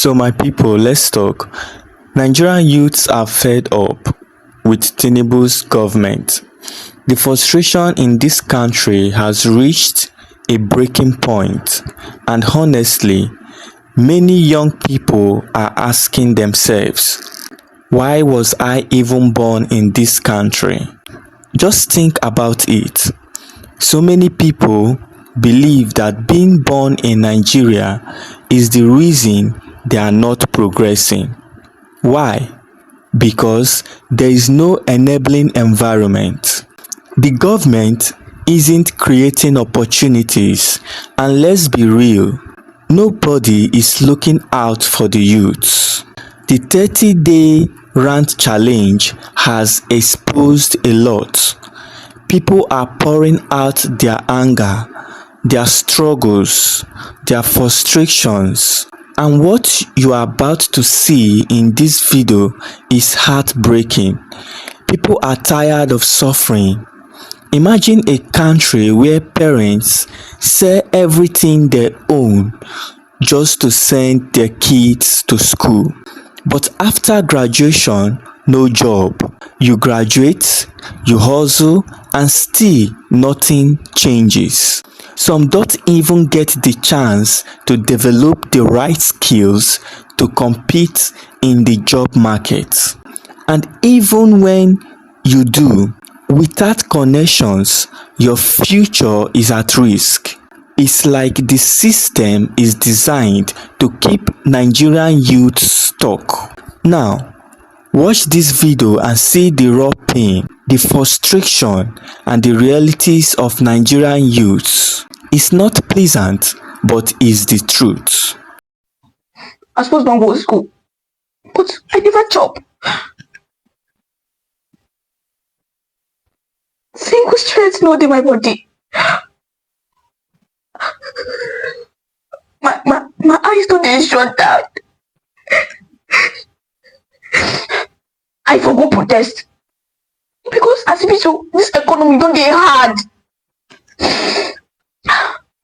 So my people, let's talk. Nigerian youths are fed up with Tinubu's government. The frustration in this country has reached a breaking point, and honestly, many young people are asking themselves, why was I even born in this country? Just think about it. So many people believe that being born in Nigeria is the reason they are not progressing. Why? Because there is no enabling environment. The government isn't creating opportunities, and let's be real, nobody is looking out for the youths. The 30-day Rant challenge has exposed a lot. People are pouring out their anger, their struggles, their frustrations, and what you are about to see in this video is heartbreaking. People are tired of suffering. Imagine a country where parents sell everything they own just to send their kids to school. But after graduation, no job. You graduate, you hustle, and still nothing changes. Some don't even get the chance to develop the right skills to compete in the job market. And even when you do, without connections, your future is at risk. It's like the system is designed to keep Nigerian youth stuck. Now, watch this video and see the raw pain, the frustration, and the realities of Nigerian youths. It's not pleasant, but it's the truth. I suppose don't go to school, but I never chop. Single strength no dey my body. My eyes don't dey shut down. I for go protest because as e be so, this economy don dey hard,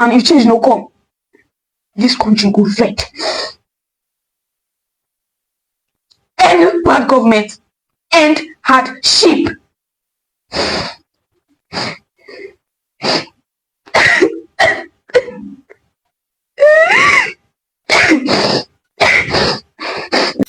and if change no come, this country go red. End bad government, end hardship.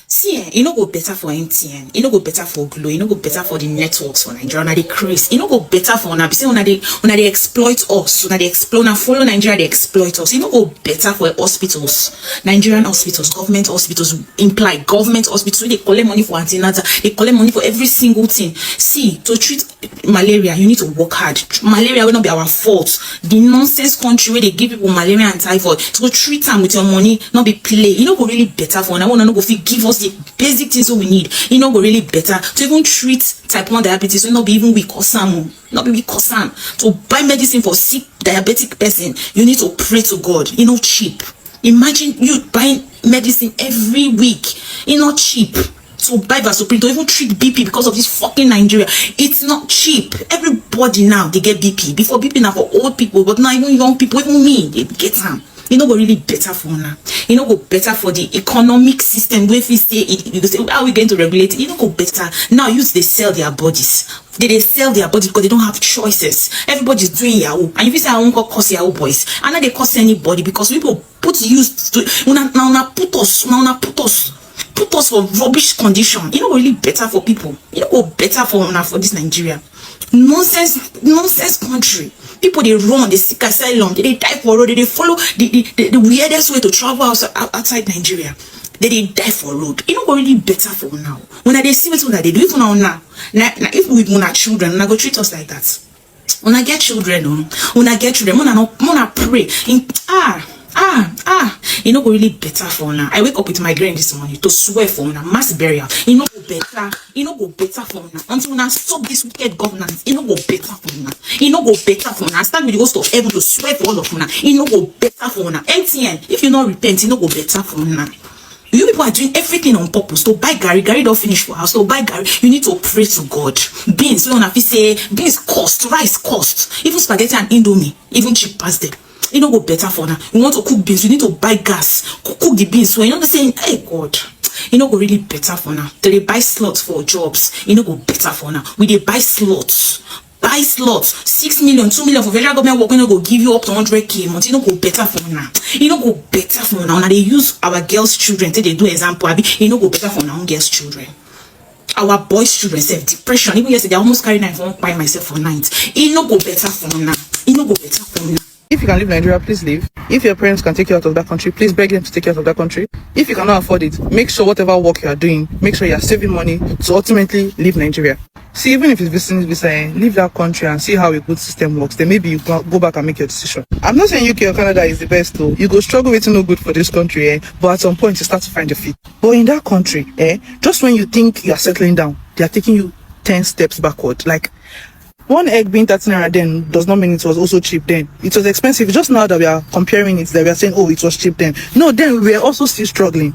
See, e no go better for MTN, e no go better for Glo, e no go better for the networks for Nigeria. Una dey craze, e no go better for una. Be say una dey exploit us, una dey exploit, una follow Nigeria dey exploit us. E no go better for hospitals, Nigerian hospitals, government hospitals, imply government hospitals. They collect money for antenatal, they collect money for every single thing. See, to treat malaria, you need to work hard. Malaria will not be our fault. The nonsense country where they give people malaria and typhoid, to go treat them with your money, not be play. You know, go really better for. And I want to go give us the basic things we need. You know, go really better to even treat type 1 diabetes. So not be even weak or some, not be weak or some. To buy medicine for sick diabetic person, you need to pray to God. You know, cheap. Imagine you buying medicine every week. You know, cheap. To buy Vasopril to even treat BP because of this fucking Nigeria. It's not cheap. Everybody now they get BP. Before BP now for old people, but now even young people, even me, they get them. You know, go really better for now. You know, go better for the economic system. Where if we say it, you say, how are we going to regulate it? You know, go better. Now, youth they sell their bodies. They sell their bodies because they don't have choices. Everybody's doing Yahoo. And if you say I won't curse Yahoo boys, and now they curse anybody because people put youth to now put us for rubbish condition. You know, really better for people. You know, go better for now for this Nigeria. Nonsense country. People they run, they seek asylum, they die for road, they follow the weirdest way to travel outside Nigeria. They die for road. You know, go really better for now. When they see what they do, if now, if we want children, and I go treat us like that. When I get children, when I pray in you know, go really better for now. I wake up with migraine this morning to swear for now, mass burial. You know, go better. You know, go better for now. Until now, stop this wicked governance. You know, go better for now. You know, go better for now. Start with the ghost of heaven to swear for all of now. You know, go better for now. MTN, if you not repent, you know, go better for now. You people are doing everything on purpose. To buy Gary don't finish for house. So buy Gary, you need to pray to God. Beans, we don't have to say beans cost, rice cost. Even spaghetti and indomie, even cheap past them. You know go better for now. You want to cook beans, you need to buy gas. Cook the beans. So you know what I'm saying? Hey God. You know go really better for now. They buy slots for jobs. You know go better for now. We they buy slots. Buy slots, 6 million, 2 million for federal government work, you know, go give you up to 100k month. You know, go better for now. You know, go better for now. Now they use our girls' children till they do example. You know, go better for now, girls' children. Our boys' children self depression. Even yesterday, I almost carried knife and buy myself for night. You know, go better for now. You know, go better for now. If you can leave Nigeria, please leave. If your parents can take you out of that country, please beg them to take you out of that country. If you cannot afford it, make sure whatever work you are doing, make sure you are saving money to ultimately leave Nigeria. See, even if it's business visa, leave that country and see how a good system works. Then maybe you go back and make your decision. I'm not saying UK or Canada is the best though. You go struggle with no good for this country, but at some point you start to find your feet. But in that country, just when you think you are settling down, they are taking you 10 steps backward. Like, one egg being 13 naira then does not mean it was also cheap then. It was expensive. Just now that we are comparing it, that we are saying, oh, it was cheap then. No, then we are also still struggling.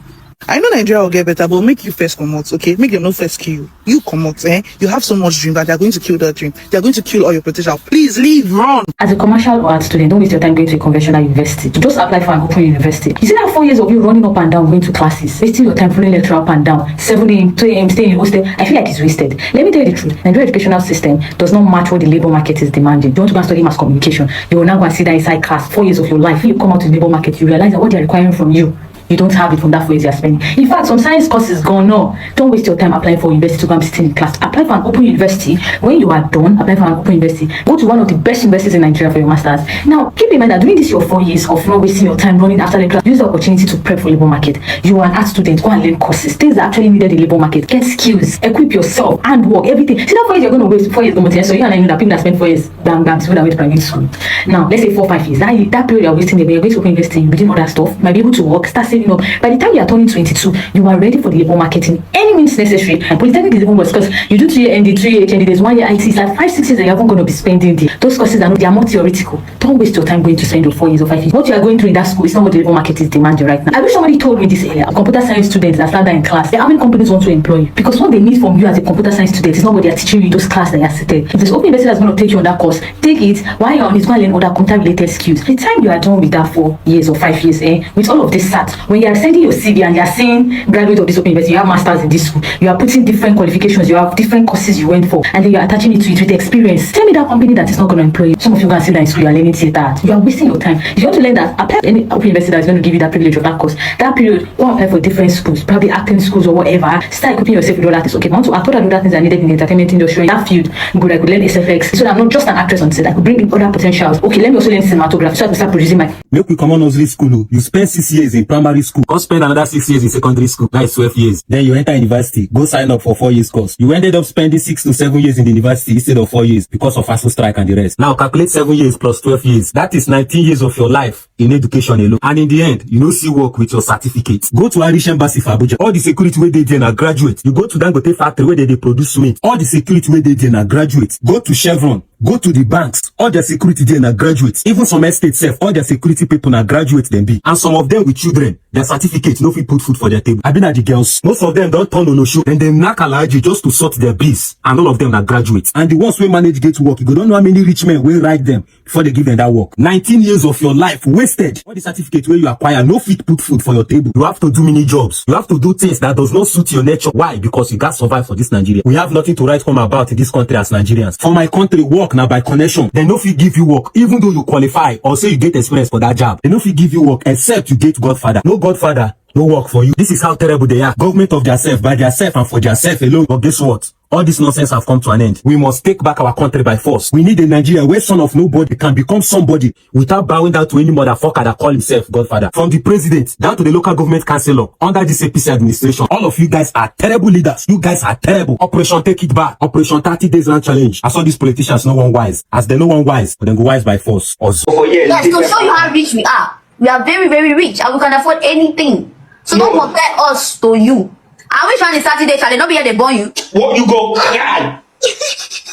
I know Nigeria will get better, but make you first come out, okay? Make them not first kill you. You come out, You have so much dream that they're going to kill that dream. They're going to kill all your potential. Please leave, run. As a commercial or art student, don't waste your time going to a conventional university. Just apply for an open university. You see that 4 years of you running up and down, going to classes, wasting your time following lecture up and down, 7 a.m., 2 a.m., staying in hostel. I feel like it's wasted. Let me tell you the truth. Nigerian educational system does not match what the labor market is demanding. You want to go and study mass communication. You will now go and sit there inside class 4 years of your life. When you come out to the labor market, you realize that what they're requiring from you, you don't have it from that 4 years you're spending. In fact, some science courses gone. No, don't waste your time applying for university to go and sit in class. Apply for an open university. When you are done, apply for an open university. Go to one of the best universities in Nigeria for your masters. Now, keep in mind that during this your 4 years of not wasting your time running after the class, use the opportunity to prep for labor market. You are an art student, go and learn courses, things that actually needed in labor market. Get skills, equip yourself, handwork, everything. See that 4 years you're going to waste 4 years going to so you and I know that people that spend 4 years bam people that went to private school. Now, let's say 4 or 5 years. That period you're wasting there, you're going to open university, you're doing other stuff, you might be able to work, start saving up. By the time you are turning 22, you are ready for the labor market in any means necessary. And polytechnic is even worse because you do 3 year ND, 3 year HND, there's 1 year IT, it's like 5-6 years that you're even going to be spending there. Those courses are more theoretical. Don't waste your time going to spend your 4 years or 5 years. What you are going through in that school is not what the labor market is demanding right now. I wish somebody told me this earlier. Computer science students that start in class, how many companies want to employ you? Because what they need from you as a computer science student is not what they are teaching you in those classes that you are seated. If there's open university that's going to take you on that course, take it. While you're on it, go and learn other computer related skills. By the time you are done with that 4 years or 5 years, with all of this SAT, when you are sending your CV and you are saying graduate of this open university, you have masters in this school, you are putting different qualifications, you have different courses you went for, and then you are attaching it to it with experience. Tell me that company that is not going to employ you. Some of you can sit down in school, you are learning theater. You are wasting your time. If you want to learn that, apply to any open university that is going to give you that privilege of that course. That period, go apply for different schools, probably acting schools or whatever. Start equipping yourself with all that things. Okay, I want to add other things that are needed in the entertainment industry. In that field, good, I could learn SFX, so that I'm not just an actress on set. I could bring in other potentials. Okay, let me also learn cinematography, so I can start producing my. Make we come on nursery school. You spend 6 years in primary school, go spend another 6 years in secondary school. That is 12 years. Then you enter university, go sign up for 4 years course. You ended up spending 6 to 7 years in the university instead of 4 years because of ASU strike and the rest. Now calculate 7 years plus 12 years. That is 19 years of your life in education alone. And in the end, you no see work with your certificate. Go to Irish Embassy for Abuja. All the security where they dey na graduate. You go to Dangote factory where they produce cement. All the security where they dey na graduate. Go to Chevron. Go to the banks, all their security there na graduates. Even some estates self, all their security people na graduates them be. And some of them with children, their certificate no fit put food for their table. I been at the girls, most of them don't turn on no show, and they knack alaji just to sort their bills. And all of them are graduates. And the ones who manage get to work, you don't know how many rich men will write them before they give them that work. 19 years of your life wasted. All the certificate where you acquire no fit put food for your table. You have to do mini jobs. You have to do things that does not suit your nature. Why? Because you can't survive for this Nigeria. We have nothing to write home about in this country as Nigerians. For my country, work now by connection. They no fit give you work, even though you qualify or say you get experience for that job. They no fit give you work except you get Godfather. No Godfather, no work for you. This is how terrible they are. Government of their self, by their self and for their self alone. But guess what? All this nonsense have come to an end. We must take back our country by force. We need a Nigeria where son of nobody can become somebody without bowing down to any motherfucker that call himself Godfather. From the president down to the local government councillor under this APC administration, all of you guys are terrible leaders. You guys are terrible. Operation Take It Back. Operation 30 Days Land Challenge. I saw these politicians no one wise. As they no one wise, but then go wise by force. Yes, to show you how rich we are. We are very, very rich and we can afford anything. So don't compare us to you. I wish one is Saturday, shall they not be here, they born you. What, you go cry?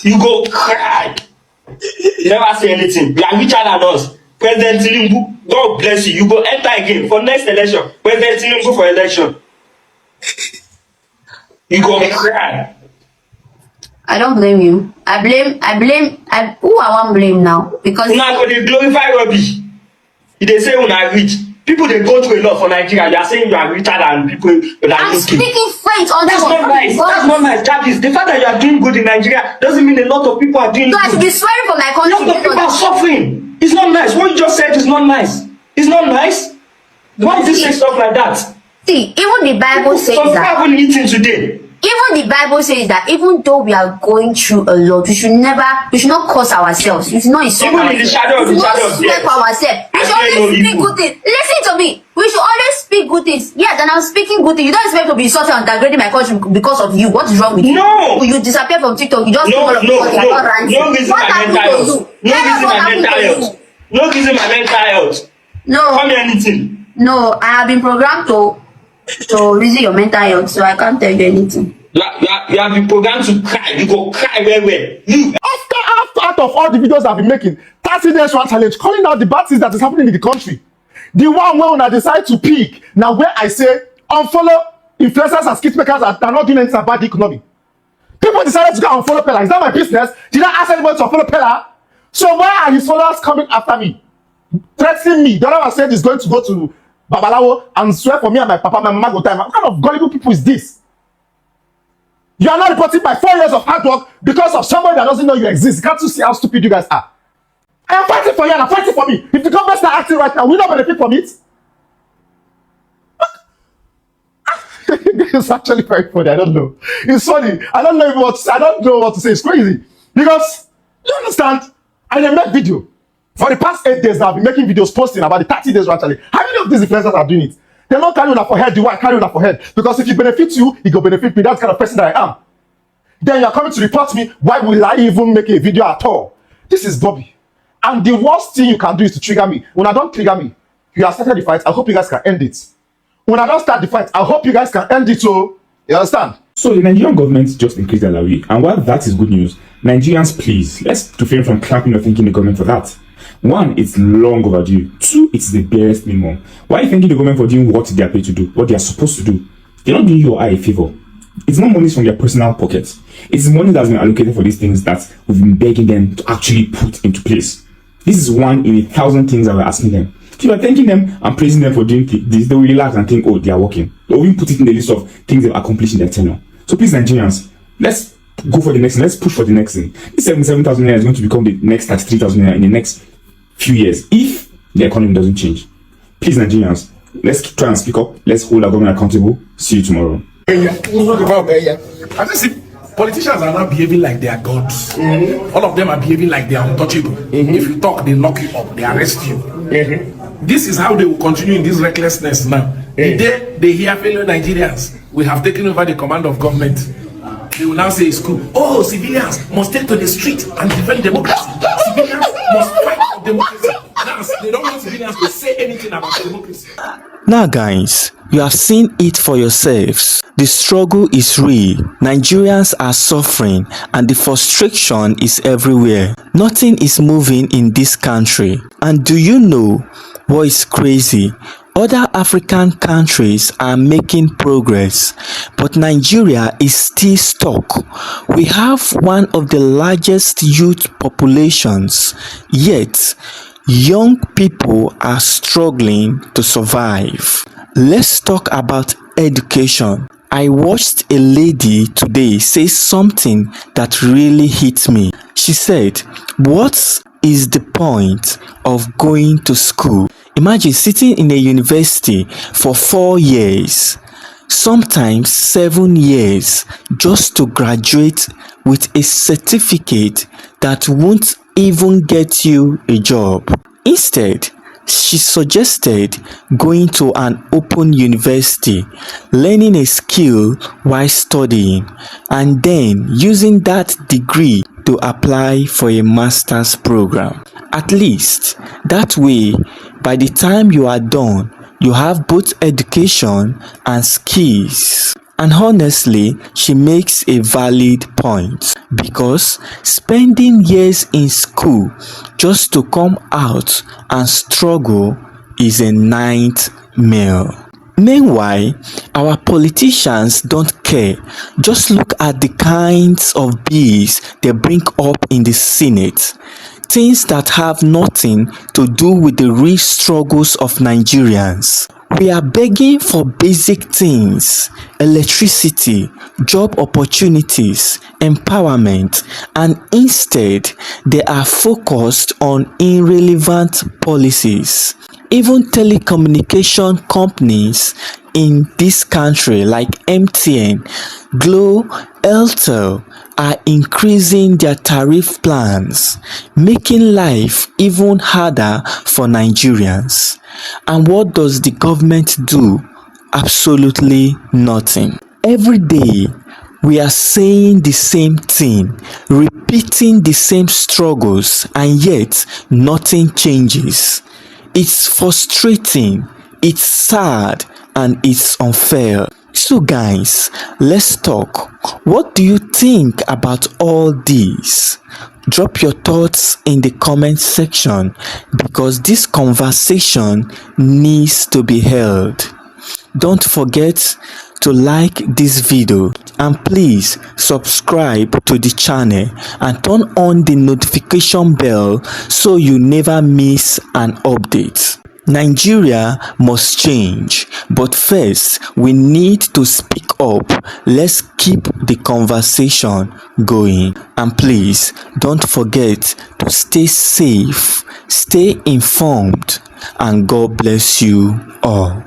You go cry. You never say anything. You are richer than us. President Tinubu, God bless you. You go enter again for next election. President Tinubu for election. You go cry. I don't blame you. Who I want blame now? Because now go dey glorify Robbie. They say when I rich, people they go through a lot for Nigeria. You are saying you are richer than people that I'm speaking French on That's not nice. That's not nice. That is the fact that you are doing good in Nigeria doesn't mean a lot of people are doing So good. I should be swearing for my A lot of country. people are suffering. It's not nice. What you just said is not nice. It's not nice. Why do you say stuff like that? See, even the Bible says Some people that. haven't eaten today. Even the Bible says that even though we are going through a lot, we should not curse ourselves. We should not insult Even ourselves. in the shadow of we the should shadow not of swear death, for ourselves. We I should fear no always speak evil. good things. Listen to me. We should always speak good things. Yes, and I'm speaking good things. You don't expect to be insulted and degrading my country because of you. What is wrong with you? No. You disappear from TikTok. You just No reason you're not my ranting. mental What happened to health. you? No Tell us reason what my happened mental to health. you. No reason my mental health. No, Call me anything. no, I have been programmed to reason your mental health, so I can't tell you anything. You have been programmed to cry. You go cry where. You. Out of all the videos I've been making, 30 days one challenge, calling out the bad things that is happening in the country. The one where when I decide to pick, now where I say unfollow influencers and skit makers that are not doing anything about the economy. People decided to go and follow Pella. Is that my business? Did I ask anybody to follow Pella? So why are his followers coming after me? Threatening me. The other one said he's going to go to Babalawo and swear for me and my papa, my mama go time. What kind of gullible people is this? You are not reporting my 4 years of hard work because of somebody that doesn't know you exist. Can't you see how stupid you guys are? I am fighting for you and I'm fighting for me. If the government start acting right now, we don't benefit from it. It's actually very funny. I don't know. It's funny. I don't know what to say. It's crazy. Because you understand? I didn't make video. For the past 8 days now, I've been making videos posting about the 30 days actually. How many of these influencers are doing it? They're not carrying that for head. Do I carry that for head? Because if it benefits you, it will benefit me. That's the kind of person that I am. Then you are coming to report me. Why will I even make a video at all? This is Bobby. And the worst thing you can do is to trigger me. When I don't trigger me, you have started the fight. I hope you guys can end it. When I don't start the fight, I hope you guys can end it. So you understand? So the Nigerian government just increased their levy, and while that is good news, Nigerians, please, let's refrain from clapping or thanking the government for that. One, it's long overdue. Two, it's the barest minimum. Why are you thanking the government for doing what they are paid to do, what they are supposed to do? They're not doing you or I a favor. It's not money from their personal pockets. It's money that's been allocated for these things that we've been begging them to actually put into place. This is one in 1,000 things that we're asking them. If you are thanking them and praising them for doing this, they will relax and think, oh, they are working. They'll even put it in the list of things they've accomplished in their tenure. So please, Nigerians, let's go for the next thing. Let's push for the next thing. This 77,000 naira is going to become the next 33,000 naira in the next few years if the economy doesn't change. Please, Nigerians, let's try and speak up. Let's hold our government accountable. See you tomorrow. I just see politicians are not behaving like they are gods. All of them are behaving like they are untouchable. If you talk, they lock you up, they arrest you. This is how they will continue in this recklessness now. The day they hear fellow Nigerians, we have taken over the command of government, they will now say it's cool. Oh, civilians must take to the street and defend democracy. Civilians must fight for democracy. Now, they don't want civilians to say anything about democracy. Now guys, you have seen it for yourselves. The struggle is real. Nigerians are suffering and the frustration is everywhere. Nothing is moving in this country. And do you know what is crazy? Other African countries are making progress, but Nigeria is still stuck. We have one of the largest youth populations, yet young people are struggling to survive. Let's talk about education. I watched a lady today say something that really hit me. She said, "What is the point of going to school?" Imagine sitting in a university for 4 years, sometimes 7 years, just to graduate with a certificate that won't even get you a job. Instead, she suggested going to an open university, learning a skill while studying, and then using that degree to apply for a master's program. At least that way, by the time you are done, you have both education and skills. And honestly, she makes a valid point, because spending years in school just to come out and struggle is a nightmare. Meanwhile, our politicians don't care. Just look at the kinds of bills they bring up in the Senate. things that have nothing to do with the real struggles of Nigerians. We are begging for basic things: electricity, job opportunities, empowerment, and instead they are focused on irrelevant policies. Even telecommunication companies in this country like MTN, Glo, Airtel are increasing their tariff plans, making life even harder for Nigerians. And what does the government do? Absolutely nothing. Every day, we are saying the same thing, repeating the same struggles, and yet nothing changes. It's frustrating, it's sad, and it's unfair. So guys, let's talk. What do you think about all this? Drop your thoughts in the comment section because this conversation needs to be held. Don't forget to like this video and please subscribe to the channel and turn on the notification bell so you never miss an update. Nigeria must change, but first we need to speak up. Let's keep the conversation going, and please don't forget to stay safe, stay informed, and God bless you all.